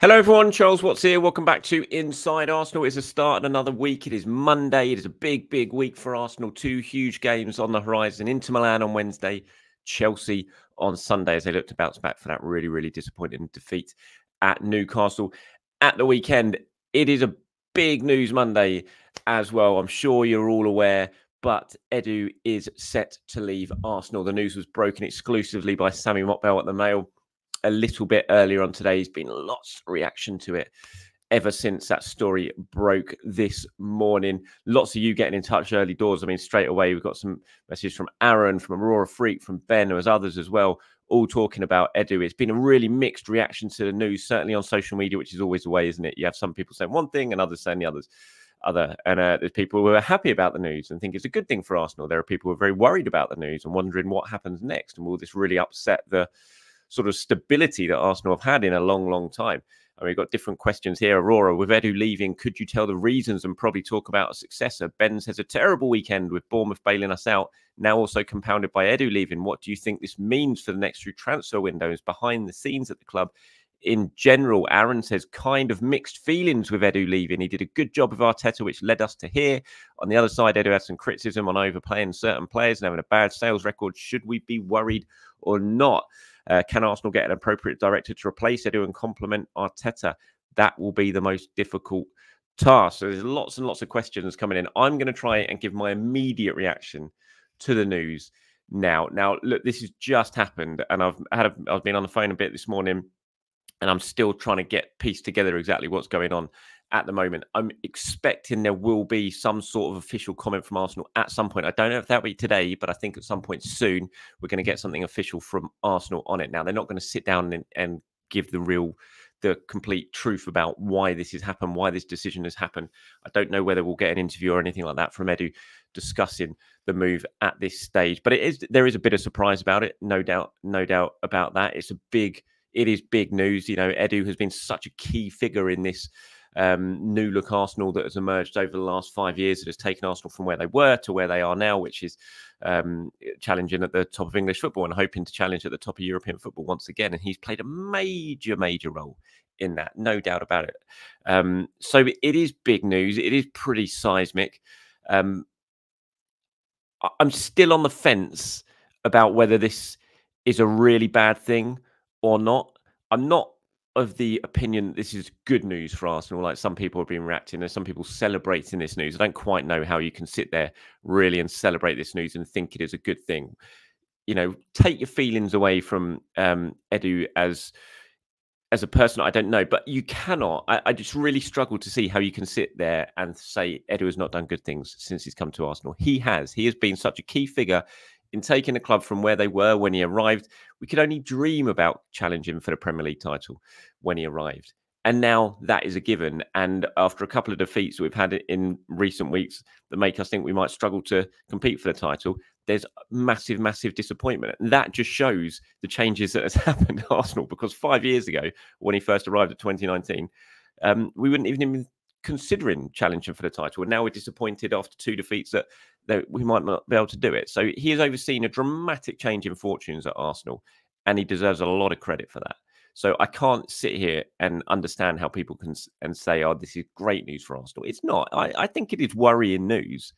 Hello everyone, Charles Watts here. Welcome back to Inside Arsenal. It's a start of another week. It is Monday. It is a big week for Arsenal. Two huge games on the horizon. Inter Milan on Wednesday, Chelsea on Sunday as they look to bounce back for that really disappointing defeat at Newcastle at the weekend. It is a big news Monday as well. I'm sure you're all aware, but Edu is set to leave Arsenal. The news was broken exclusively by Sammy Mokbel at the Mail a little bit earlier on today. There's been lots of reaction to it ever since that story broke this morning. Lots of you getting in touch early doors. I mean, straight away, we've got some messages from Aaron, from Aurora Freak, from Ben, there's others as well, all talking about Edu. It's been a really mixed reaction to the news, certainly on social media, which is always the way, isn't it? You have some people saying one thing and others saying the other. And there's people who are happy about the news and think it's a good thing for Arsenal. There are people who are very worried about the news and wondering what happens next. And will this really upset the sort of stability that Arsenal have had in a long time? I mean, we've got different questions here. Aurora, with Edu leaving, could you tell the reasons and probably talk about a successor? Ben says a terrible weekend with Bournemouth bailing us out, now also compounded by Edu leaving. What do you think this means for the next few transfer windows behind the scenes at the club in general? Aaron says kind of mixed feelings with Edu leaving. He did a good job with Arteta, which led us to here. On the other side, Edu had some criticism on overplaying certain players and having a bad sales record. Should we be worried or not? Can Arsenal get an appropriate director to replace Edu and complement Arteta? That will be the most difficult task. So there's lots and lots of questions coming in. I'm going to try and give my immediate reaction to the news now. Now, look, this has just happened, and I've been on the phone a bit this morning, and I'm still trying to get pieced together exactly what's going on at the moment. I'm expecting there will be some sort of official comment from Arsenal at some point. I don't know if that'll be today, but I think at some point soon we're going to get something official from Arsenal on it. Now, they're not going to sit down and give the complete truth about why this has happened, why this decision has happened. I don't know whether we'll get an interview or anything like that from Edu discussing the move at this stage. But there is a bit of surprise about it, no doubt about that. It is big news. You know, Edu has been such a key figure in this new look Arsenal that has emerged over the last 5 years. That has taken Arsenal from where they were to where they are now, which is challenging at the top of English football and hoping to challenge at the top of European football once again. And he's played a major role in that, no doubt about it. So it is big news. It is pretty seismic. I'm still on the fence about whether this is a really bad thing or not. I'm not of the opinion this is good news for Arsenal, like some people have been reacting. There's some people celebrating this news. I don't quite know how you can sit there really and celebrate this news and think it is a good thing. You know, take your feelings away from Edu as a person. I don't know, but you cannot. I just really struggle to see how you can sit there and say Edu has not done good things since he's come to Arsenal. He has been such a key figure in taking the club from where they were when he arrived. We could only dream about challenging for the Premier League title when he arrived. And now that is a given. And after a couple of defeats we've had in recent weeks that make us think we might struggle to compete for the title, there's massive disappointment. And that just shows the changes that has happened at Arsenal, because 5 years ago, when he first arrived at 2019, we wouldn't even been considering challenging for the title. And now we're disappointed after 2 defeats that we might not be able to do it. So he has overseen a dramatic change in fortunes at Arsenal, and he deserves a lot of credit for that. So I can't sit here and understand how people can say, oh, this is great news for Arsenal. It's not. I think it is worrying news,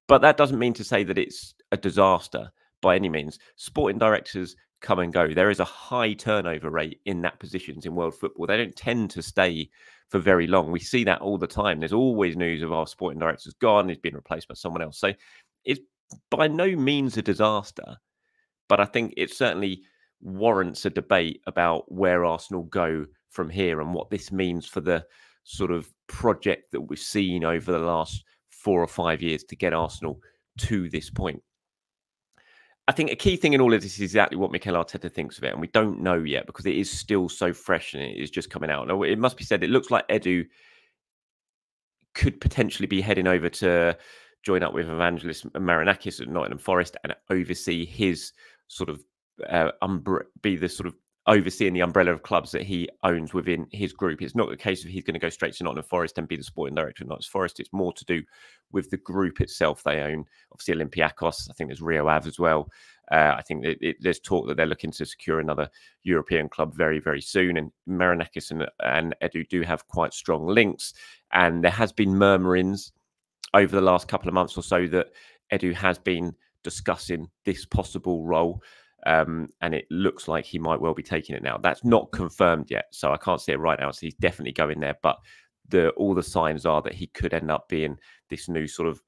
but that doesn't mean to say that it's a disaster by any means. Sporting directors come and go. There is a high turnover rate in that positions in world football. They don't tend to stay for very long. We see that all the time. There's always news of our sporting director's gone, he's been replaced by someone else. So it's by no means a disaster, but I think it certainly warrants a debate about where Arsenal go from here and what this means for the sort of project that we've seen over the last 4 or 5 years to get Arsenal to this point. I think a key thing in all of this is exactly what Mikel Arteta thinks of it, and we don't know yet because it is still so fresh and it is just coming out. Now, it must be said, it looks like Edu could potentially be heading over to join up with Evangelist Marinakis at Nottingham Forest and oversee his sort of be the sort of overseeing the umbrella of clubs that he owns within his group. It's not the case of he's going to go straight to Nottingham Forest and be the sporting director of Nottingham Forest. It's more to do with the group itself. They own, obviously, Olympiacos. I think there's Rio Ave as well. I think there's talk that they're looking to secure another European club very, very soon. And Marinakis and Edu do have quite strong links. And there has been murmurings over the last couple of months or so that Edu has been discussing this possible role. And it looks like he might well be taking it now. That's not confirmed yet, so I can't see it right now. So he's definitely going there, but all the signs are that he could end up being this new sort of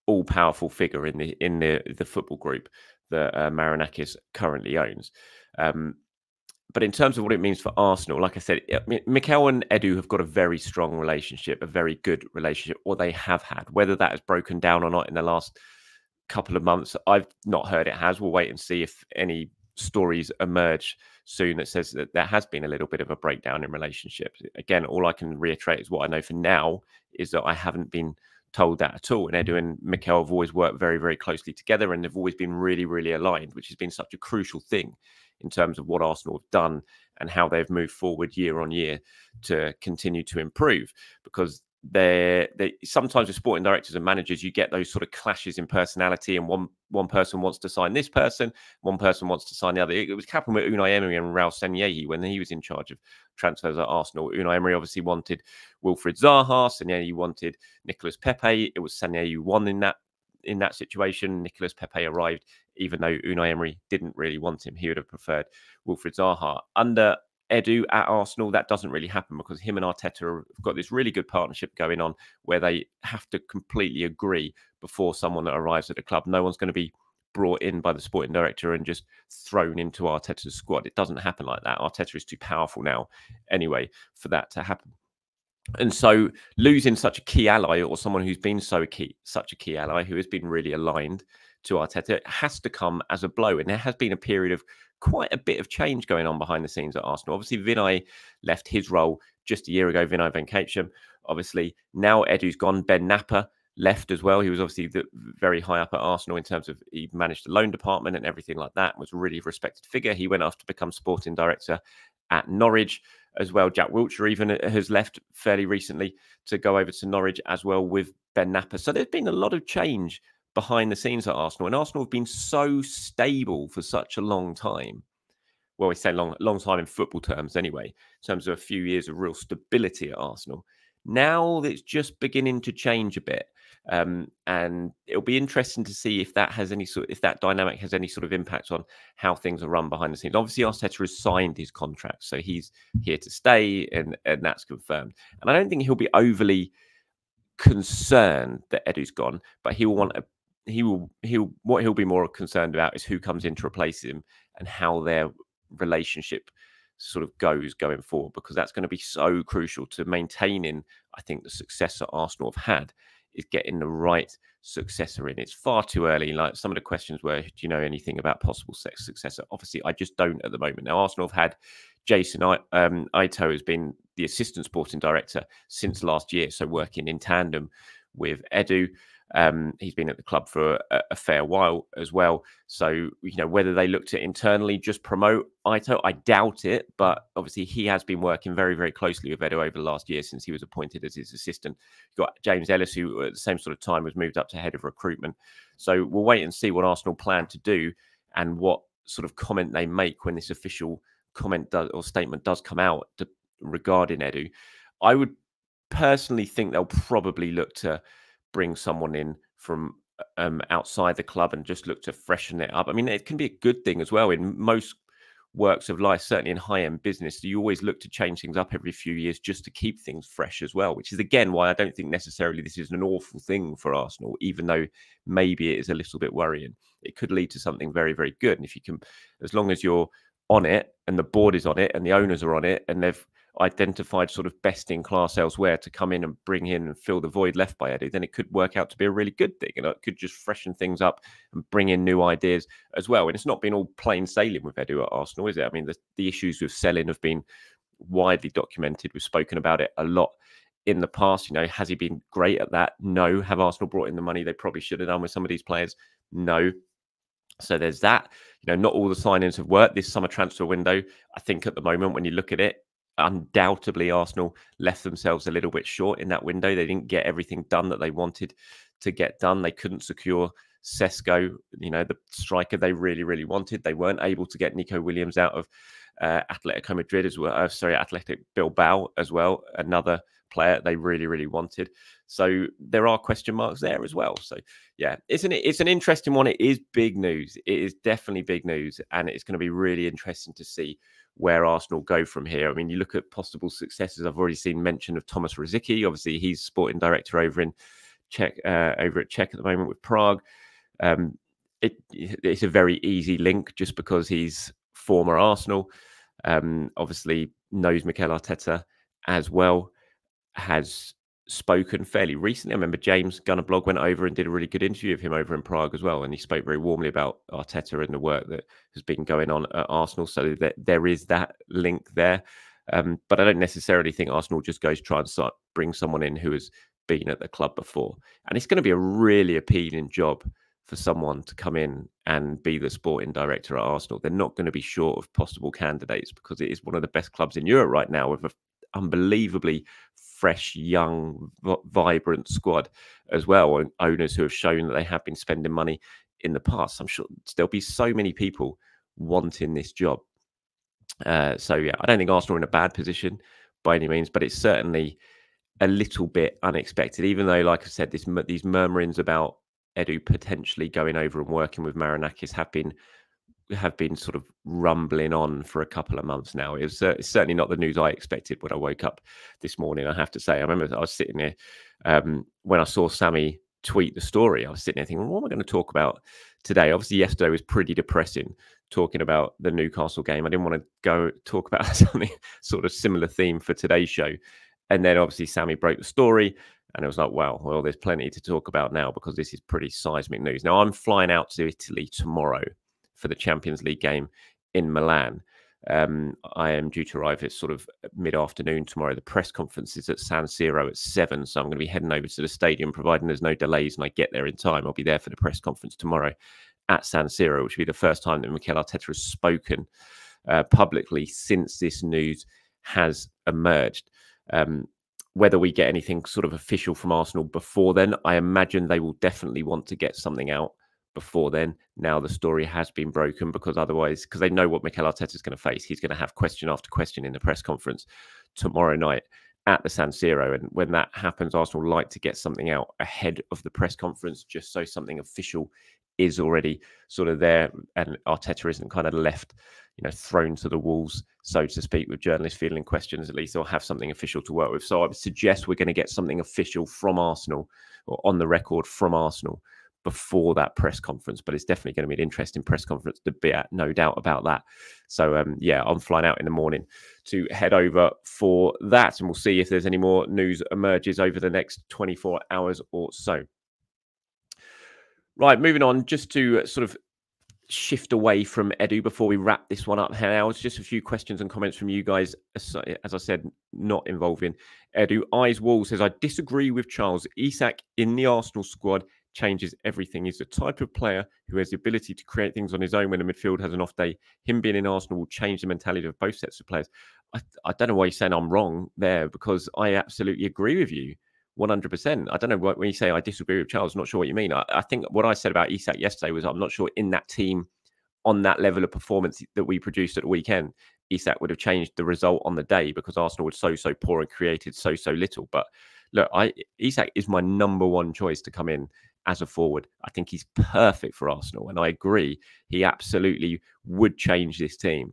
all-powerful figure in the football group that Marinakis currently owns. But in terms of what it means for Arsenal, like I said, Mikel and Edu have got a very strong relationship, a very good relationship, or they have had. Whether that has broken down or not in the last couple of months, I've not heard it has. We'll wait and see if any stories emerge soon that says that there has been a little bit of a breakdown in relationships. Again, all I can reiterate is what I know for now is that I haven't been told that at all. And Edu and Mikel have always worked very, very closely together, and they've always been really, really aligned, which has been such a crucial thing in terms of what Arsenal have done and how they've moved forward year on year to continue to improve. Because they sometimes with sporting directors and managers, you get those sort of clashes in personality, and one person wants to sign this person, one person wants to sign the other. It was happened with Unai Emery and Raul Sanllehi when he was in charge of transfers at Arsenal. Unai Emery obviously wanted Wilfried Zaha, Sanllehi wanted Nicolas Pepe. It was Sanllehi who won in that situation. Nicolas Pepe arrived, even though Unai Emery didn't really want him. He would have preferred Wilfried Zaha. Under Edu at Arsenal, that doesn't really happen because him and Arteta have got this really good partnership going on where they have to completely agree before someone that arrives at the club. No one's going to be brought in by the sporting director and just thrown into Arteta's squad. It doesn't happen like that. Arteta is too powerful now anyway for that to happen. And so losing such a key ally, or someone who's been such a key ally, who has been really aligned to Arteta, has to come as a blow. And there has been a period of quite a bit of change going on behind the scenes at Arsenal. Obviously, Vinay left his role just a year ago, Vinay Venkatesham. Obviously, now Edu's gone. Ben Napper left as well. He was obviously very high up at Arsenal in terms of he managed the loan department and everything like that, was a really respected figure. He went off to become sporting director at Norwich as well. Jack Wilshere even has left fairly recently to go over to Norwich as well with Ben Napper. So there's been a lot of change behind the scenes at Arsenal, and Arsenal have been so stable for such a long time. Well, we say long time in football terms anyway, in terms of a few years of real stability at Arsenal. Now it's just beginning to change a bit. And it'll be interesting to see if that has if that dynamic has any sort of impact on how things are run behind the scenes. Obviously, Arteta has signed his contract, so he's here to stay, and that's confirmed. And I don't think he'll be overly concerned that Edu's gone, but what he'll be more concerned about is who comes in to replace him and how their relationship sort of goes going forward, because that's going to be so crucial to maintaining, I think, the success that Arsenal have had, is getting the right successor in. It's far too early. Like some of the questions were, do you know anything about possible successor? Obviously, I just don't at the moment. Now, Arsenal have had Jason Ito has been the assistant sporting director since last year, so working in tandem with Edu. He's been at the club for a fair while as well. So, whether they look to internally just promote Ito, I doubt it. But obviously, he has been working very, very closely with Edu over the last year since he was appointed as his assistant. You've got James Ellis, who at the same sort of time was moved up to head of recruitment. So we'll wait and see what Arsenal plan to do and what sort of comment they make when this official comment or statement does come out regarding Edu. I would personally think they'll probably look to bring someone in from outside the club and just look to freshen it up. I mean, it can be a good thing as well. In most works of life, certainly in high-end business, you always look to change things up every few years just to keep things fresh as well, which is, again, why I don't think necessarily this is an awful thing for Arsenal, even though maybe it is a little bit worrying. It could lead to something very, very good. And if you can, as long as you're on it and the board is on it and the owners are on it and they've identified sort of best in class elsewhere to come in and bring in and fill the void left by Edu, then it could work out to be a really good thing. And it could just freshen things up and bring in new ideas as well. And it's not been all plain sailing with Edu at Arsenal, is it? I mean, the issues with selling have been widely documented. We've spoken about it a lot in the past. Has he been great at that? No. Have Arsenal brought in the money they probably should have done with some of these players? No. So there's that. not all the signings have worked this summer transfer window. I think at the moment, when you look at it, undoubtedly Arsenal left themselves a little bit short in that window. They didn't get everything done that they wanted to get done. They couldn't secure Sesko, the striker they really, really wanted. They weren't able to get Nico Williams out of Atletico Madrid as well. Athletic Bilbao as well. Another player they really, really wanted. So there are question marks there as well. So yeah, it's an interesting one. It is big news. It is definitely big news, and it's going to be really interesting to see where Arsenal go from here. I mean, you look at possible successes. I've already seen mention of Thomas Rosicky. Obviously, he's sporting director over in Czech, over at Czech at the moment with Prague. It's a very easy link just because he's former Arsenal. Obviously knows Mikel Arteta as well. Has spoken fairly recently. I remember James Gunner Blog went over and did a really good interview of him over in Prague as well, and he spoke very warmly about Arteta and the work that has been going on at Arsenal. So that there is that link there, but I don't necessarily think Arsenal just goes try and bring someone in who has been at the club before. And it's going to be a really appealing job for someone to come in and be the sporting director at Arsenal. They're not going to be short of possible candidates because it is one of the best clubs in Europe right now with an unbelievably fresh, young, vibrant squad as well, and owners who have shown that they have been spending money in the past. I'm sure there'll be so many people wanting this job. So yeah, I don't think Arsenal are in a bad position by any means, but it's certainly a little bit unexpected, even though, like I said, these murmurings about Edu potentially going over and working with Marinakis have been sort of rumbling on for a couple of months now. It's certainly not the news I expected when I woke up this morning, I have to say. I remember I was sitting there when I saw Sammy tweet the story. I was sitting there thinking, what am I going to talk about today? Obviously, yesterday was pretty depressing, talking about the Newcastle game. I didn't want to go talk about something sort of similar theme for today's show. And then obviously Sammy broke the story, and it was like, wow, well, there's plenty to talk about now because this is pretty seismic news. Now, I'm flying out to Italy tomorrow for the Champions League game in Milan. I am due to arrive at sort of mid-afternoon tomorrow. The press conference is at San Siro at 7, so I'm going to be heading over to the stadium, providing there's no delays and I get there in time. I'll be there for the press conference tomorrow at San Siro, which will be the first time that Mikel Arteta has spoken publicly since this news has emerged. Whether we get anything sort of official from Arsenal before then, I imagine they will definitely want to get something out before then. Now the story has been broken because they know what Mikel Arteta is going to face. He's going to have question after question in the press conference tomorrow night at the San Siro. And when that happens, Arsenal like to get something out ahead of the press conference, just so something official is already sort of there and Arteta isn't kind of left, thrown to the wolves, so to speak, with journalists feeling questions. At least they'll have something official to work with. So I would suggest we're going to get something official from Arsenal, or on the record from Arsenal, before that press conference. But it's definitely going to be an interesting press conference to be at, no doubt about that. So yeah, I'm flying out in the morning to head over for that, and we'll see if there's any more news emerges over the next 24 hours or so. Right, moving on, just to sort of shift away from Edu before we wrap this one up now. It's just a few questions and comments from you guys, as I said, not involving Edu. Eyes Wall says, I disagree with Charles. Isak in the Arsenal squad changes everything. He's the type of player who has the ability to create things on his own when the midfield has an off day. Him being in Arsenal will change the mentality of both sets of players. I don't know why you're saying I'm wrong there, because I absolutely agree with you 100%. I don't know when you say I disagree with Charles, I'm not sure what you mean. I think what I said about Isak yesterday was I'm not sure in that team, on that level of performance that we produced at the weekend, Isak would have changed the result on the day, because Arsenal was so poor and created so little. But look, Isak is my number one choice to come in as a forward. I think he's perfect for Arsenal, and I agree he absolutely would change this team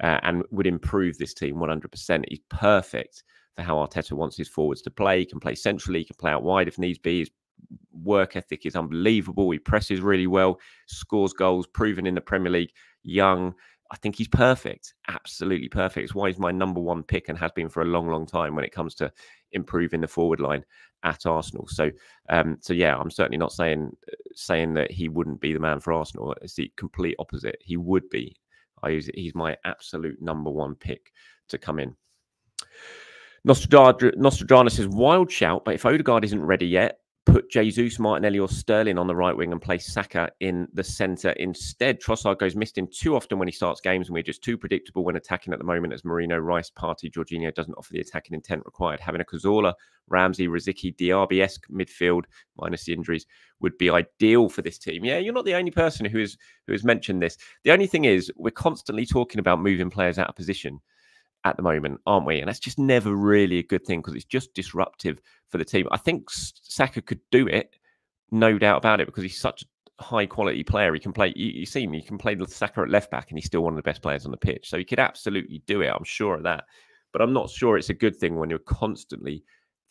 and would improve this team 100%. He's perfect for how Arteta wants his forwards to play. He can play centrally, he can play out wide if needs be. His work ethic is unbelievable. He presses really well, scores goals, proven in the Premier League, young. I think he's perfect, absolutely perfect. It's why he's my number one pick and has been for a long time when it comes to improving the forward line at Arsenal. So yeah, I'm certainly not saying that he wouldn't be the man for Arsenal. It's the complete opposite. He would be. He's my absolute number one pick to come in. Nostradamus says, wild shout, but if Odegaard isn't ready yet, put Jesus, Martinelli or Sterling on the right wing and play Saka in the centre instead. Trossard goes missed in too often when he starts games, and we're just too predictable when attacking at the moment as Marino, Rice, Partey, Jorginho doesn't offer the attacking intent required. Having a Cazorla, Ramsey, Rosicky, Diaby-esque midfield, minus the injuries, would be ideal for this team. Yeah, you're not the only person who has mentioned this. The only thing is we're constantly talking about moving players out of position at the moment, aren't we? And that's just never really a good thing because it's just disruptive for the team. I think Saka could do it, no doubt about it, because he's such a high quality player. He can play, you see him, you can play Saka at left back and he's still one of the best players on the pitch. So he could absolutely do it. I'm sure of that. But I'm not sure it's a good thing when you're constantly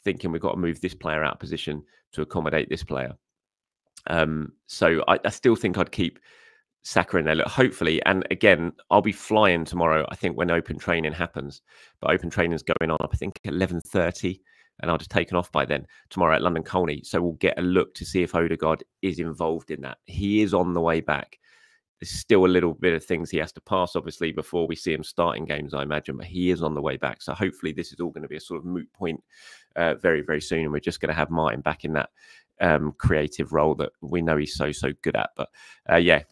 thinking we've got to move this player out of position to accommodate this player. So I still think I'd keep Saka in there. Look, hopefully, and again, I'll be flying tomorrow, I think, when open training happens. But open training is going on, I think, at 11:30, and I'll just taken off by then tomorrow at London Colney. So we'll get a look to see if Odegaard is involved in that. He is on the way back. There's still a little bit of things he has to pass, obviously, before we see him starting games, I imagine. But he is on the way back. So hopefully this is all going to be a sort of moot point very, very soon. And we're just going to have Martin back in that creative role that we know he's so good at. But yeah,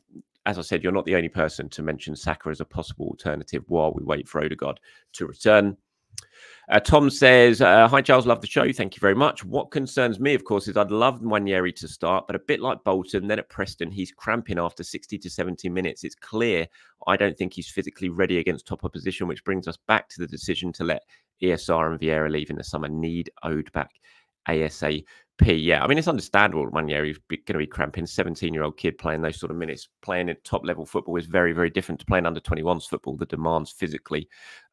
as I said, you're not the only person to mention Saka as a possible alternative while we wait for Odegaard to return. Tom says, hi, Charles, love the show. Thank you very much. What concerns me, of course, is I'd love Nwaneri to start, but a bit like Bolton, then at Preston, he's cramping after 60 to 70 minutes. It's clear I don't think he's physically ready against top opposition, which brings us back to the decision to let ESR and Vieira leave in the summer. Need Ode back ASAP. Yeah, I mean, it's understandable. Nwaneri's going to be cramping. 17-year-old kid playing those sort of minutes. Playing at top-level football is very, very different to playing under-21s football. The demands physically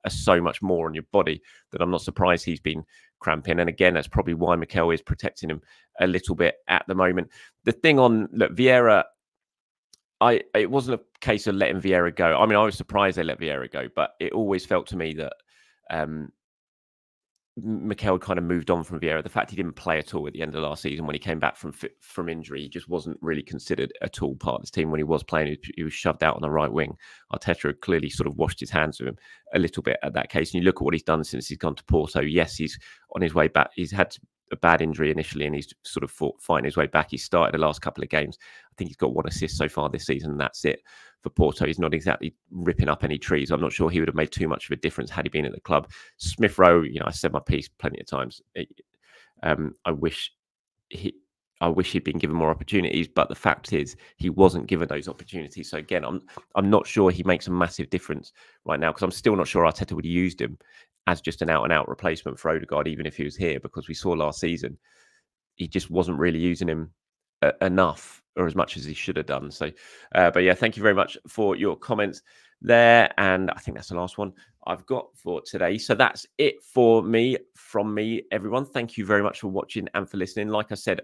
are so much more on your body that I'm not surprised he's been cramping. And again, that's probably why Mikel is protecting him a little bit at the moment. The thing on, look, Vieira, it wasn't a case of letting Vieira go. I mean, I was surprised they let Vieira go, but it always felt to me that Mikel kind of moved on from Vieira. The fact he didn't play at all at the end of last season when he came back from injury, he just wasn't really considered at all part of this team. When he was playing, he was shoved out on the right wing. Arteta had clearly sort of washed his hands of him a little bit at that case. And you look at what he's done since he's gone to Porto. Yes, he's on his way back. He's had a bad injury initially and he's sort of fighting his way back. He started the last couple of games. I think he's got 1 assist so far this season, and that's it for Porto. He's not exactly ripping up any trees. I'm not sure he would have made too much of a difference had he been at the club. Smith Rowe, you know, I said my piece plenty of times. I wish he'd been given more opportunities, but the fact is he wasn't given those opportunities. So again, I'm not sure he makes a massive difference right now, because I'm still not sure Arteta would have used him as just an out-and-out replacement for Odegaard, even if he was here, because we saw last season he just wasn't really using him enough or as much as he should have done. So, but yeah, thank you very much for your comments there. And I think that's the last one I've got for today. So that's it for me, from me, everyone. Thank you very much for watching and for listening. Like I said,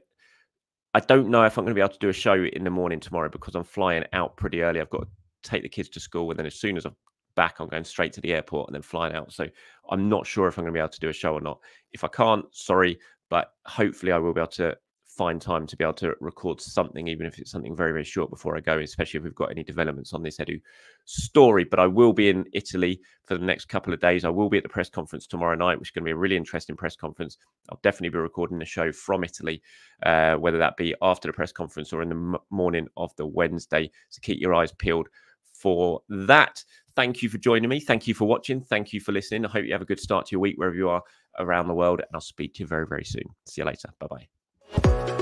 I don't know if I'm going to be able to do a show in the morning tomorrow because I'm flying out pretty early. I've got to take the kids to school, and then as soon as I'm back, I'm going straight to the airport and then flying out. So I'm not sure if I'm going to be able to do a show or not. If I can't, sorry, but hopefully I will be able to find time to be able to record something, even if it's something very, very short before I go, especially if we've got any developments on this EDU story. But I will be in Italy for the next couple of days. I will be at the press conference tomorrow night, which is going to be a really interesting press conference. I'll definitely be recording the show from Italy, whether that be after the press conference or in the morning of the Wednesday. So keep your eyes peeled for that. Thank you for joining me. Thank you for watching. Thank you for listening. I hope you have a good start to your week wherever you are around the world, and I'll speak to you very, very soon. See you later. Bye-bye.